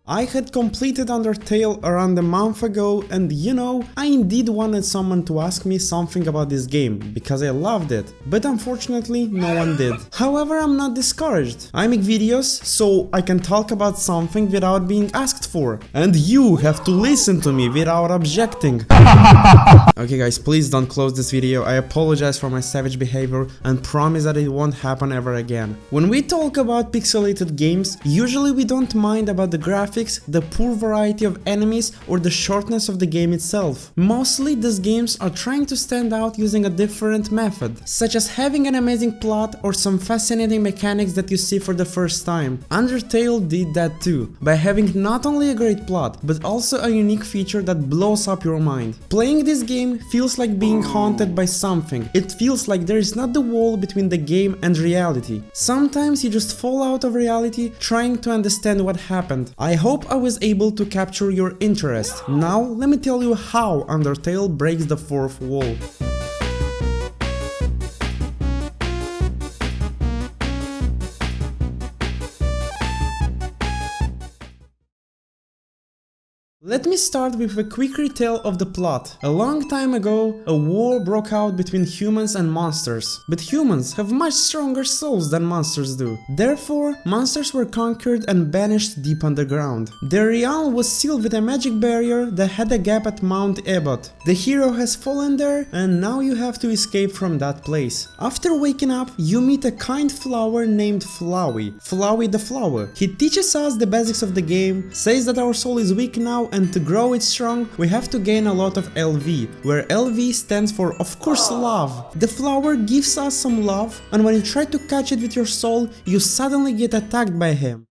I had completed Undertale around a month ago and you know, I indeed wanted someone to ask me something about this game, because I loved it, but unfortunately no one did. However, I'm not discouraged. I make videos so I can talk about something without being asked for, and you have to listen to me without objecting. Okay guys, please don't close this video. I apologize for my savage behavior and promise that it won't happen ever again. When we talk about pixelated games, usually we don't mind about the graphics, the poor variety of enemies, or the shortness of the game itself. Mostly these games are trying to stand out using a different method, such as having an amazing plot or some fascinating mechanics that you see for the first time. Undertale did that too, by having not only a great plot, but also a unique feature that blows up your mind. Playing this game feels like being haunted by something. It feels like there is not the wall between the game and reality. Sometimes you just fall out of reality trying to understand what happened. I hope I was able to capture your interest. Now let me tell you how Undertale breaks the fourth wall. Let me start with a quick retell of the plot. A long time ago, a war broke out between humans and monsters. But humans have much stronger souls than monsters do. Therefore, monsters were conquered and banished deep underground. Their realm was sealed with a magic barrier that had a gap at Mount Ebot. The hero has fallen there, and now you have to escape from that place. After waking up, you meet a kind flower named Flowey. Flowey the flower. He teaches us the basics of the game, says that our soul is weak now, and to grow it strong, we have to gain a lot of LV, where LV stands for, of course, love. The flower gives us some love, and when you try to catch it with your soul, you suddenly get attacked by him.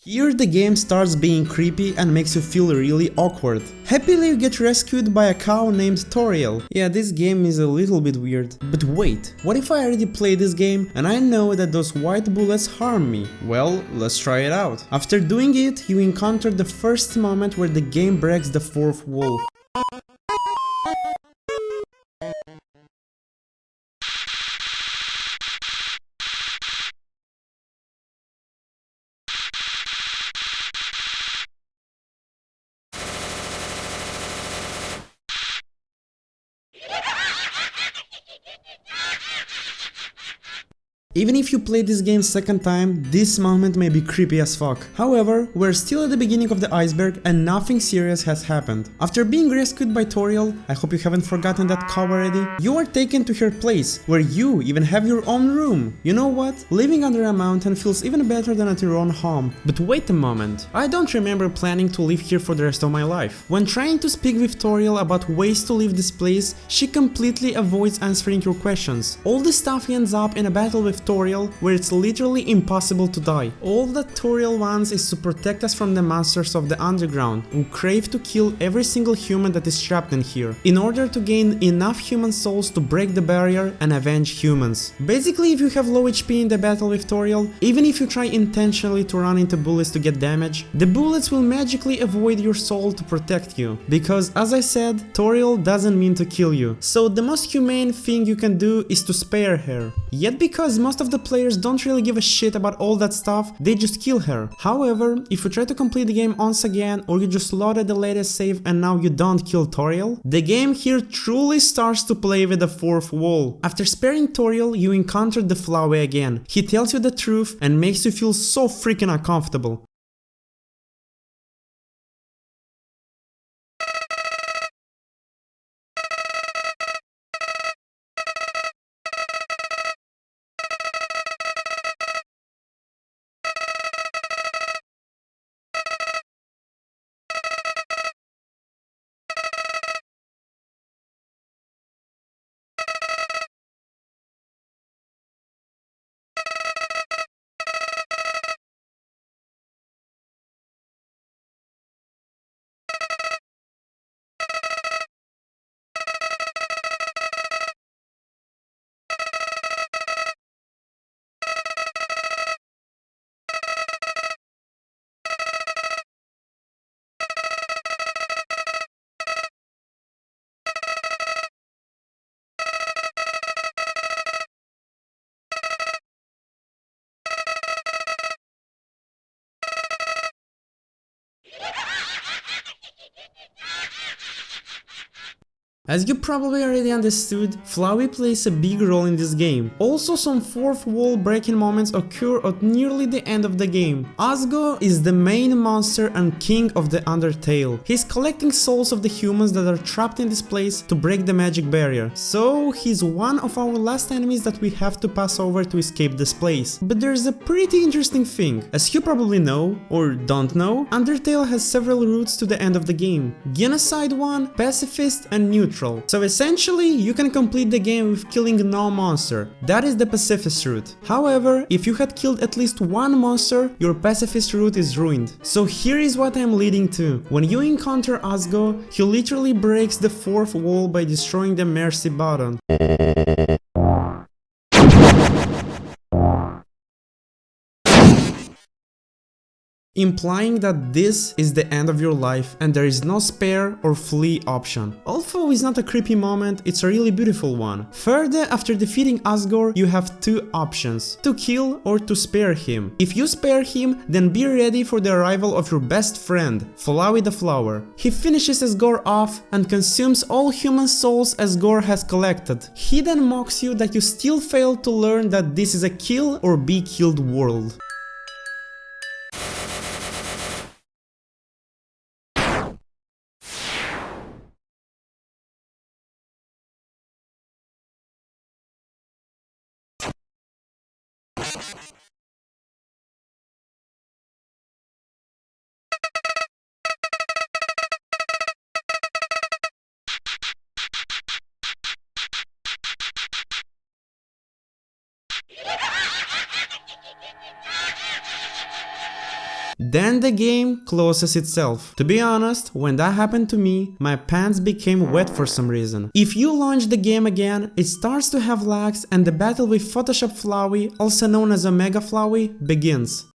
Here the game starts being creepy and makes you feel really awkward. Happily you get rescued by a cow named Toriel. Yeah, this game is a little bit weird. But wait, what if I already played this game and I know that those white bullets harm me? Well, let's try it out. After doing it, you encounter the first moment where the game breaks the fourth wall. Even if you play this game second time, this moment may be creepy as fuck. However, we're still at the beginning of the iceberg and nothing serious has happened. After being rescued by Toriel, I hope you haven't forgotten that cow already, you are taken to her place, where you even have your own room. You know what? Living under a mountain feels even better than at your own home. But wait a moment, I don't remember planning to live here for the rest of my life. When trying to speak with Toriel about ways to leave this place, she completely avoids answering your questions. All the stuff ends up in a battle with Toriel, where it's literally impossible to die. All that Toriel wants is to protect us from the monsters of the underground, who crave to kill every single human that is trapped in here, in order to gain enough human souls to break the barrier and avenge humans. Basically, if you have low HP in the battle with Toriel, even if you try intentionally to run into bullets to get damage, the bullets will magically avoid your soul to protect you, because as I said, Toriel doesn't mean to kill you. So the most humane thing you can do is to spare her. Yet because most of the players don't really give a shit about all that stuff, they just kill her. However, if you try to complete the game once again, or you just loaded the latest save and now you don't kill Toriel, the game here truly starts to play with the fourth wall. After sparing Toriel, you encounter the Flowey again. He tells you the truth and makes you feel so freaking uncomfortable. As you probably already understood, Flowey plays a big role in this game. Also, some fourth wall breaking moments occur at nearly the end of the game. Asgo is the main monster and king of the Undertale. He's collecting souls of the humans that are trapped in this place to break the magic barrier. So he's one of our last enemies that we have to pass over to escape this place. But there's a pretty interesting thing. As you probably know, or don't know, Undertale has several routes to the end of the game. Genocide 1, Pacifist and Neutral. So essentially, you can complete the game with killing no monster. That is the Pacifist route. However, if you had killed at least one monster, your Pacifist route is ruined. So here is what I'm leading to. When you encounter Asgo, he literally breaks the fourth wall by destroying the mercy button. Implying that this is the end of your life and there is no spare or flee option. Although it's not a creepy moment, it's a really beautiful one. Further, after defeating Asgore, you have two options: to kill or to spare him. If you spare him, then be ready for the arrival of your best friend, Flowey the Flower. He finishes Asgore off and consumes all human souls Asgore has collected. He then mocks you that you still failed to learn that this is a kill or be killed world. Then the game closes itself. To be honest, when that happened to me, my pants became wet for some reason. If you launch the game again, it starts to have lags and the battle with Photoshop Flowey, also known as Omega Flowey, begins.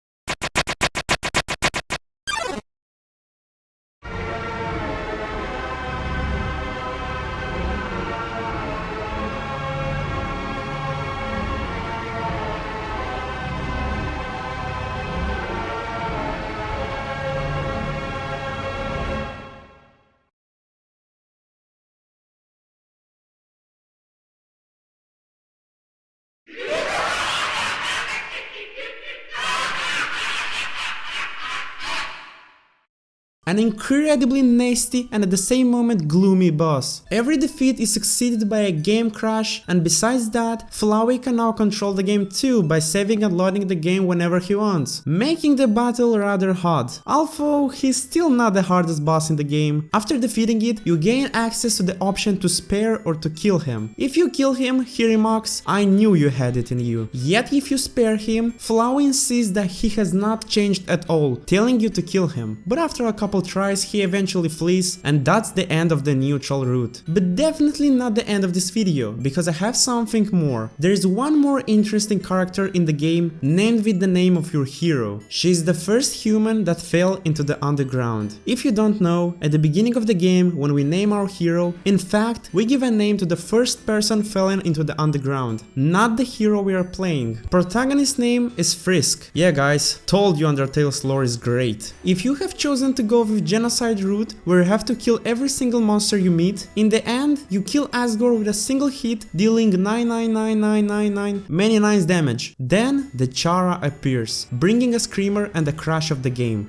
An incredibly nasty and at the same moment gloomy boss. Every defeat is succeeded by a game crash, and besides that, Flowey can now control the game too by saving and loading the game whenever he wants, making the battle rather hard. Although he's still not the hardest boss in the game, after defeating it, you gain access to the option to spare or to kill him. If you kill him, he remarks, "I knew you had it in you." Yet if you spare him, Flowey insists that he has not changed at all, telling you to kill him. But after a couple tries, he eventually flees, and that's the end of the neutral route. But definitely not the end of this video, because I have something more. There is one more interesting character in the game named with the name of your hero. She is the first human that fell into the underground. If you don't know, at the beginning of the game, when we name our hero, in fact, we give a name to the first person fallen into the underground, not the hero we are playing. Protagonist's name is Frisk. Yeah guys, told you Undertale's lore is great. If you have chosen to go with genocide route, where you have to kill every single monster you meet, in the end, you kill Asgore with a single hit, dealing 99999 many nines damage. Then the Chara appears, bringing a screamer and a crash of the game.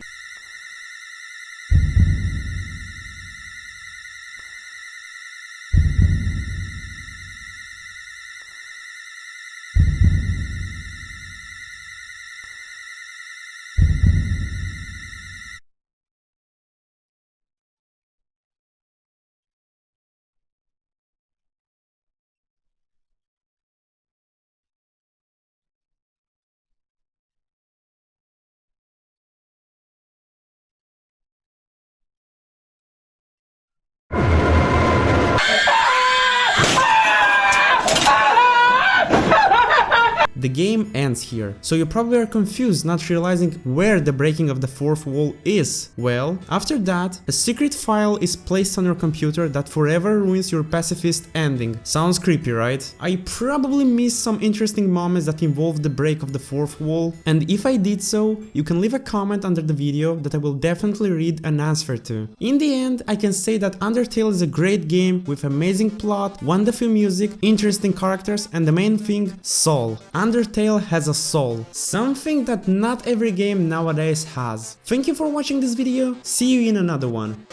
the game ends here. So you probably are confused, not realizing where the breaking of the fourth wall is. Well, after that, a secret file is placed on your computer that forever ruins your pacifist ending. Sounds creepy, right? I probably missed some interesting moments that involve the break of the fourth wall, and if I did so, you can leave a comment under the video that I will definitely read and answer to. In the end, I can say that Undertale is a great game with amazing plot, wonderful music, interesting characters, and the main thing, soul. Undertale has a soul, something that not every game nowadays has. Thank you for watching this video, see you in another one.